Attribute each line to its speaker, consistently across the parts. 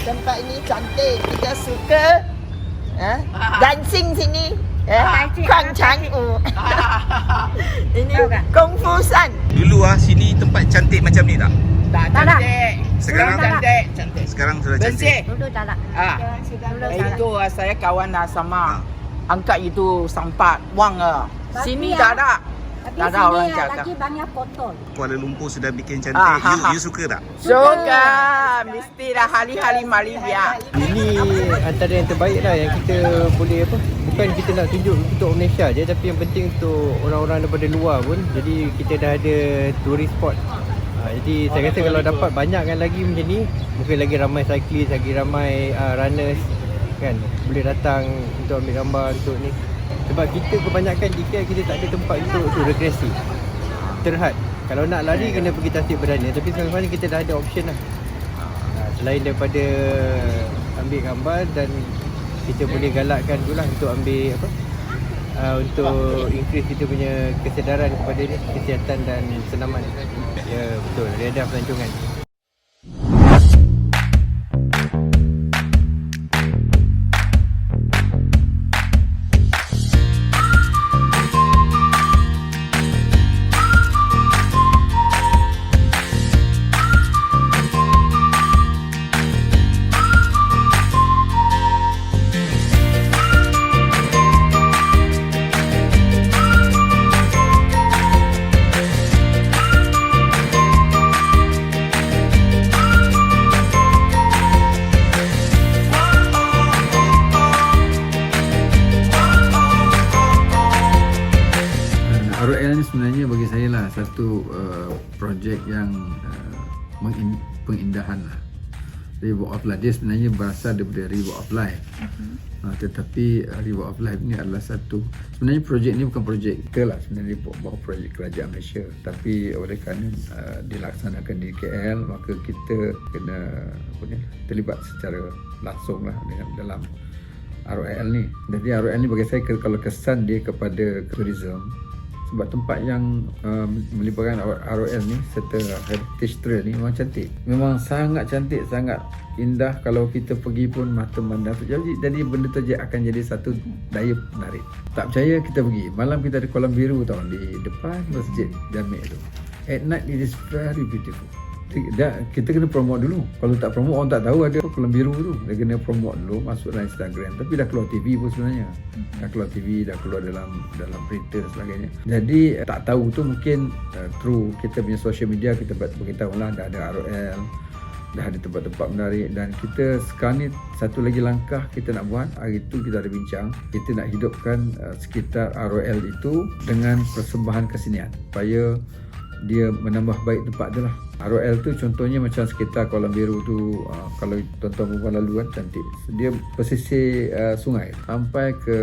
Speaker 1: tempat ini cantik, kita suka. Dancing sini. Kuang Chang U. Ini Kung Fu San.
Speaker 2: Dulu sini tempat cantik macam ni tak?
Speaker 1: Tak cantik.
Speaker 2: Sekarang
Speaker 1: cantik, cantik.
Speaker 2: Sekarang sudah cantik.
Speaker 1: Bersih.
Speaker 3: Dulu tak nak.
Speaker 1: Itu saya kawan sama. Angkat itu sampah, buang sini tak ada.
Speaker 3: Tapi
Speaker 1: Tak ada orang
Speaker 3: sini
Speaker 1: cakap.
Speaker 3: lagi banyak kotor.
Speaker 2: Kuala Lumpur sudah bikin cantik. You suka tak?
Speaker 1: Suka. Mestilah hari-hari mari biar.
Speaker 4: Ini antara yang terbaik lah yang kita boleh apa. Bukan kita nak tunjuk untuk Malaysia je, tapi yang penting untuk orang-orang daripada luar pun. Jadi kita dah ada tourist spot. Jadi saya rasa kalau dapat banyakkan lagi macam ni, mungkin lagi ramai cyclist, lagi ramai runners kan boleh datang untuk ambil gambar untuk ni. Sebab kita kebanyakan di KL kita tak ada tempat untuk rekreasi, terhad. Kalau nak lari kena pergi Tasik Berani, tapi sekarang ni kita dah ada option lah. Selain daripada ambil gambar, dan kita boleh galakkan tu lah untuk ambil apa, untuk increase kita punya kesedaran kepada ni, kesihatan dan senaman. Ya betul, dia ada pelancongan.
Speaker 5: ROL ni sebenarnya bagi saya lah satu projek yang pengindahan lah. River of Life dia sebenarnya berasal daripada River of Life. Tetapi River of Life ni adalah satu, sebenarnya projek ni bukan projek kita lah sebenarnya, bukan projek kerajaan Malaysia, tapi oleh kerana dilaksanakan di KL, maka kita kena terlibat secara langsung lah dengan dalam ROL ni. Jadi ROL ni bagi saya kalau kesan dia kepada tourism, sebab tempat yang melibatkan ROL ni serta heritage trail ni memang cantik, memang sangat cantik, sangat indah. Kalau kita pergi pun mata memandang, jadi benda tu akan jadi satu daya menarik. Tak percaya kita pergi malam, kita ada kolam biru tau di depan masjid Jamik tu. At night it is very beautiful. Kita kena promote dulu. Kalau tak promote, orang tak tahu ada kolam biru tu. Dia kena promote dulu, masuk dalam Instagram. Tapi dah keluar TV pun sebenarnya. Dah keluar TV, dah keluar dalam berita dan sebagainya. Jadi tak tahu tu mungkin through kita punya social media kita beritahu lah dah ada ROL, dah ada tempat-tempat menarik. Dan kita sekarang ni satu lagi langkah kita nak buat, hari tu kita ada bincang, kita nak hidupkan sekitar ROL itu dengan persembahan kesenian supaya dia menambah baik tempat tu lah. ROL tu contohnya macam sekitar kolam biru tu, kalau tuan-tuan perempuan lalu kan cantik. Dia pesisir sungai sampai ke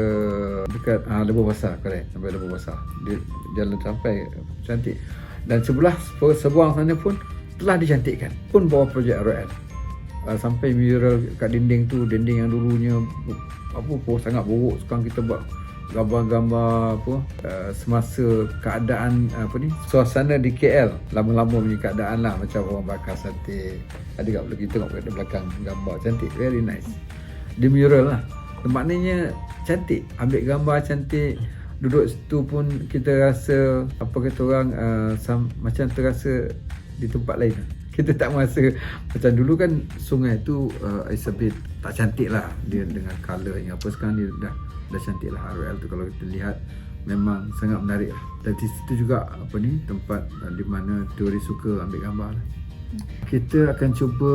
Speaker 5: dekat Lebuh Basah, correct, sampai Lebuh Basah. Dia jalan sampai cantik. Dan sebelah sebuang sana pun telah dicantikkan, pun bawah projek ROL. Sampai mural kat dinding tu, dinding yang dulunya sangat buruk, sekarang kita buat gambar-gambar semasa keadaan suasana di KL lama-lama punya keadaan lah, macam orang bakar sate ada kat belakang, kita tengok kat belakang gambar cantik, very nice. Dia mural lah, maknanya cantik, ambil gambar cantik, duduk situ pun kita rasa apa kata orang macam terasa di tempat lain. Kita tak merasa macam dulu kan sungai tu is a bit tak cantik lah dia dengan colour yang apa. Sekarang dia dah cantik lah ROL tu. Kalau kita lihat memang sangat menarik lah. Dan di situ juga tempat di mana turis suka ambil gambar lah. Kita akan cuba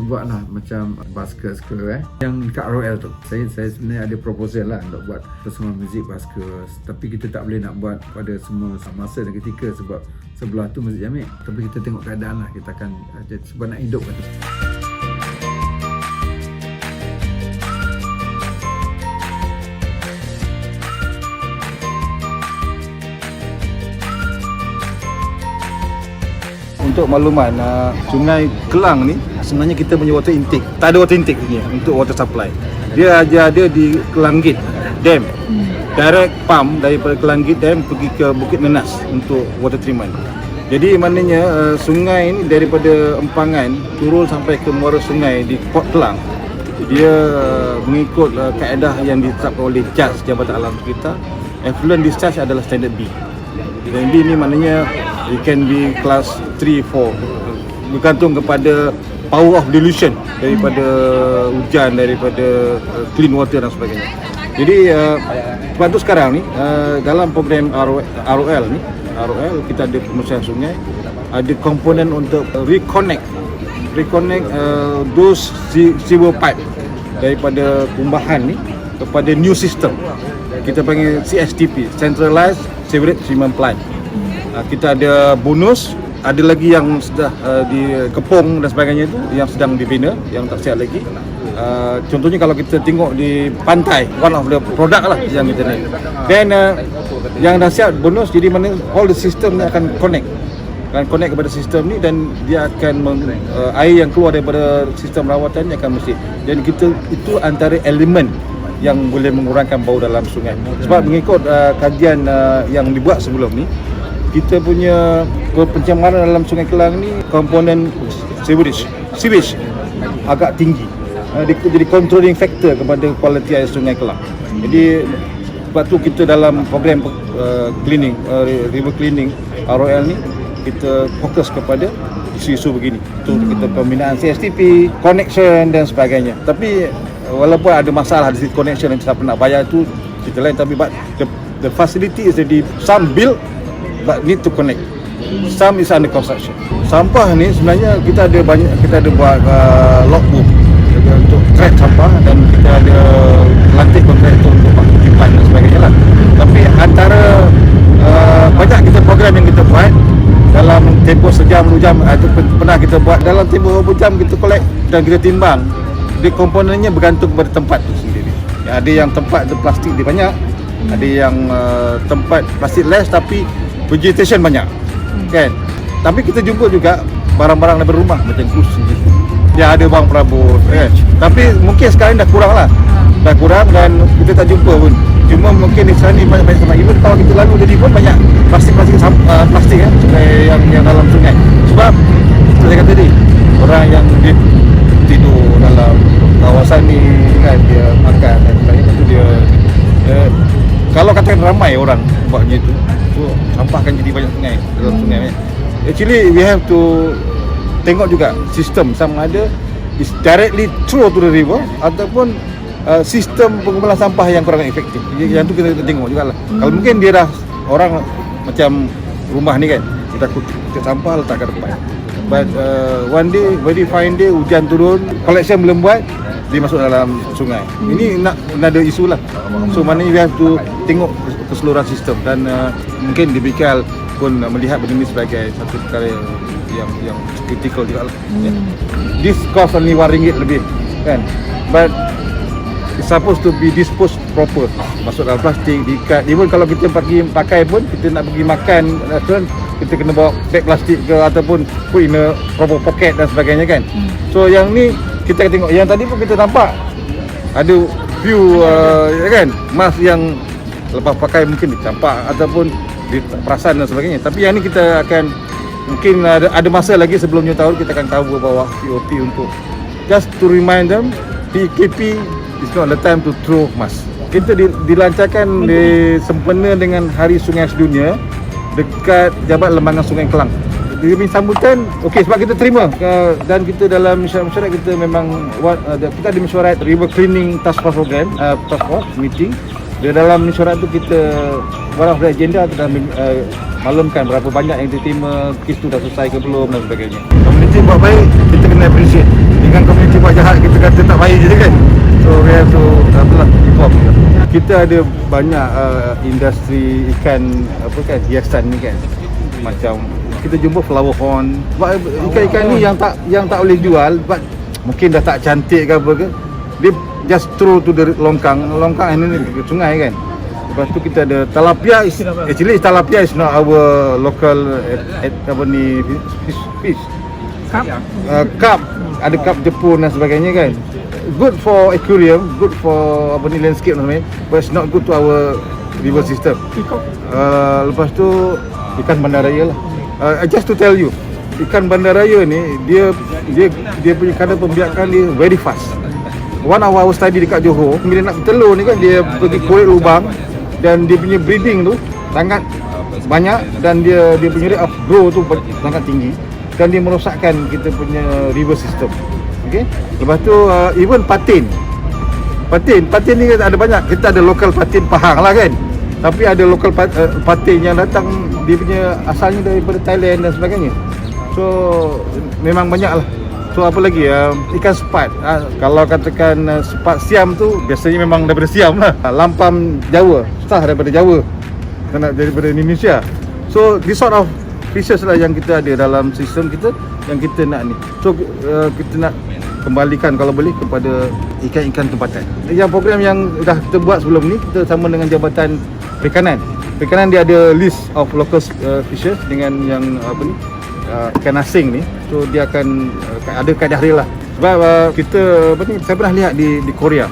Speaker 5: buat lah macam baskers ke yang dekat ROL tu. Saya sebenarnya ada proposal lah untuk buat semua muzik baskers, tapi kita tak boleh nak buat pada semua masa dan ketika sebab sebelah tu Masjid Jamik. Tapi kita tengok keadaan lah, kita akan sebab nak hidupkan.
Speaker 6: Untuk makluman, Sungai Kelang ni sebenarnya kita punya water intake. Tak ada water intake punya untuk water supply. Dia ada di Kelanggit Dam. Direct pump daripada Kelanggit Dam pergi ke Bukit Nenas untuk water treatment. Jadi maknanya sungai ini daripada empangan turun sampai ke muara sungai di Port Klang, dia mengikut kaedah yang ditetapkan oleh JAS, Jabatan Alam Sekitar. Effluent discharge adalah standard B. Dan B ni maknanya it can be class 3, 4, bergantung kepada power of dilution daripada hujan, daripada clean water dan sebagainya. Jadi sebab tu sekarang ni dalam program ROL ni, kita ada pemusnahan sungai, ada komponen untuk reconnect those sewer pipe daripada kumbahan ni kepada new system. Kita panggil CSTP, Centralized Sewerage Treatment Plant. Kita ada bonus, ada lagi yang sudah dikepung dan sebagainya tu yang sedang dibina, yang tak siap lagi. Contohnya kalau kita tengok di pantai, one of the product lah yang kita naik. Then yang dah siap bonus, jadi mana all the system ni akan connect kepada sistem ni, dan dia akan air yang keluar daripada sistem rawatan ni akan bersih. Dan kita itu antara elemen yang boleh mengurangkan bau dalam sungai. Sebab mengikut kajian yang dibuat sebelum ni, kita punya pencemaran dalam Sungai Kelang ni komponen sewage agak tinggi. Jadi controlling factor kepada kualiti air Sungai Kelang. Jadi sebab tu kita dalam program cleaning, river cleaning ROL ni, kita fokus kepada isu-isu begini. Itu kita pembinaan CSTP, connection dan sebagainya. Tapi walaupun ada masalah di connection yang siapa nak bayar tu cerita lain, tapi but the facility is already some built but need to connect. Some is under construction. Sampah ni sebenarnya kita ada buat logbook untuk track sampah, dan kita ada latih kontraktor untuk pipeline dan sebagainya lah. Tapi antara banyak kita program yang kita buat dalam tempoh sejam, 2 jam, atau pernah kita buat dalam tempoh 20 jam kita collect dan kita timbang. Dia komponennya bergantung kepada tempat tu sendiri. Ada yang tempat tu plastik dia banyak, ada yang tempat plastik less tapi vegetation banyak, kan? Tapi kita jumpa juga barang-barang daripada rumah macam kursi, dia ada bang perabot, kan? Tapi mungkin sekarang dah kurang lah, dan kita tak jumpa pun. Cuma mungkin di sana banyak tempat. Even kalau kita lalu jadi pun banyak plastik kan, yang dalam sungai. Sebab saya kata tadi, orang yang tidur dalam kawasan ni kan, dia makan dan sebagainya tu, dia kalau katakan ramai orang buatnya tu sampah akan jadi banyak sungai dalam sungai ni. Actually we have to tengok juga sistem sama ada is directly through to the river ataupun sistem pengumpulan sampah yang kurang efektif. Yang tu kita tengok jugalah. Kalau mungkin dia dah orang macam rumah ni kan, kita kutip sampah letak kat depan. But one day, very fine day, hujan turun, collection belum buat, dia masuk dalam sungai. Ini nak ada isu lah. So maknanya we have to tengok keseluruhan sistem, dan mungkin DBKL pun melihat benda ini sebagai satu perkara yang kritikal juga lah. This cost only RM1 lebih kan, but it's supposed to be disposed proper. Masuk dalam plastik, diikat. Even kalau kita pergi pakai pun, kita nak pergi makan restoran, kita kena bawa beg plastik ke, ataupun put in a proper pocket dan sebagainya kan. So yang ni kita tengok, yang tadi pun kita nampak ada few kan, mask yang lepas pakai mungkin dicampak ataupun perasan dan sebagainya. Tapi yang ni kita akan mungkin ada masa lagi sebelum New Tahun, kita akan tahu bawah POP untuk just to remind them PKP is not the time to throw mask. Kita dilancarkan sempena dengan Hari Sungai Sedunia dekat Jabat Lembangan Sungai Kelang. Dia punya sambutan okey, sebab kita terima dan kita dalam mesyuarat kita memang kita ada mesyuarat River Cleaning Task Force Program, Task Force meeting. Di dalam mesyuarat tu kita one of the agenda tu dah maklumkan berapa banyak yang diterima, kes tu dah selesai ke belum dan sebagainya. Komuniti buat baik, kita kena appreciate. Dengan komuniti buat jahat, kita kata tak baik je kan. So we have to inform. Kita ada banyak industri ikan hiasan ni kan. Macam kita jumpa flower horn. Sebab ikan-ikan ni yang tak boleh jual, sebab mungkin dah tak cantik ke apa ke, dia just throw to the longkang ini ke sungai kan. Lepas tu kita ada tilapia. Actually tilapia is not our local fish. Carp, ada carp Jepun dan sebagainya kan. Good for aquarium, good for landscape namanya, but it's not good to our river system. Lepas tu ikan bandaraya lah. Just to tell you, ikan bandaraya ni dia punya kadar pembiakan dia very fast. One of our study dekat Johor, bila nak bertelur ni kan dia pergi korek lubang dan dia punya breeding tu sangat banyak dan dia punya rate of grow tu sangat tinggi dan dia merosakkan kita punya river system. Okey. Lepas tu even patin ni ada banyak. Kita ada local patin Pahang lah kan. Tapi ada local patin yang datang dia punya asalnya daripada Thailand dan sebagainya. So memang banyak lah. So apa lagi ikan sepat. Kalau katakan sepat siam tu biasanya memang daripada Siam lah. Lampam Jawa, susah daripada Jawa. Kena daripada Indonesia. So this sort of fishes lah yang kita ada dalam sistem kita yang kita nak ni. So kita nak kembalikan kalau boleh kepada ikan-ikan tempatan. Yang program yang dah kita buat sebelum ni, kita sama dengan Jabatan Perikanan. Perikanan dia ada list of local fishes dengan yang ikan asing ni. So dia akan ada kaedah dia lah. Sebab kita saya pernah lihat di Korea.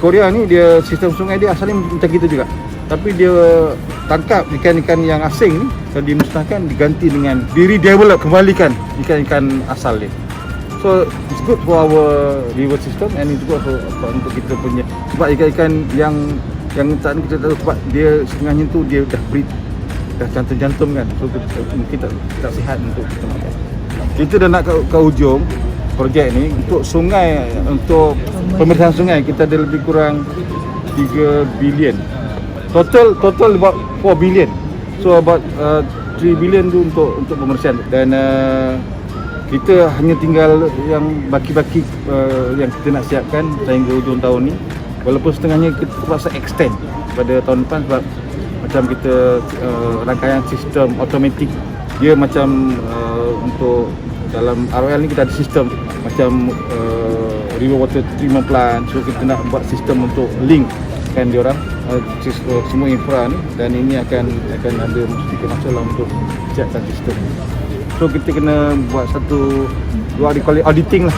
Speaker 6: Korea ni dia sistem sungai dia asalnya macam kita juga. Tapi dia tangkap ikan-ikan yang asing ni, kalau dimusnahkan diganti dengan redevelop, kembalikan ikan-ikan asal dia. So it's good for our river system and it's good for untuk kita punya, sebab ikan-ikan yang tak kita tahu sebab dia setengahnya tu dia dah breed, dah jantung-jantung kan. So mungkin tak sihat untuk kita makan. Kita dah nak ke ujung projek ni untuk sungai, untuk pembersihan sungai kita ada lebih kurang 3 bilion. Total about 4 billion. So about 3 billion tu untuk pembersihan dan kita hanya tinggal yang baki-baki yang kita nak siapkan sehingga hujung tahun ni. Walaupun setengahnya kita terpaksa extend pada tahun depan sebab macam kita rangkaian sistem automatik. Dia macam untuk dalam ROL ni kita ada sistem macam river water treatment plant. So kita nak buat sistem untuk link kan diorang semua infra ni dan ini akan ada sedikit masalah untuk siapkan sistem. So kita kena buat satu, dua call it auditing lah.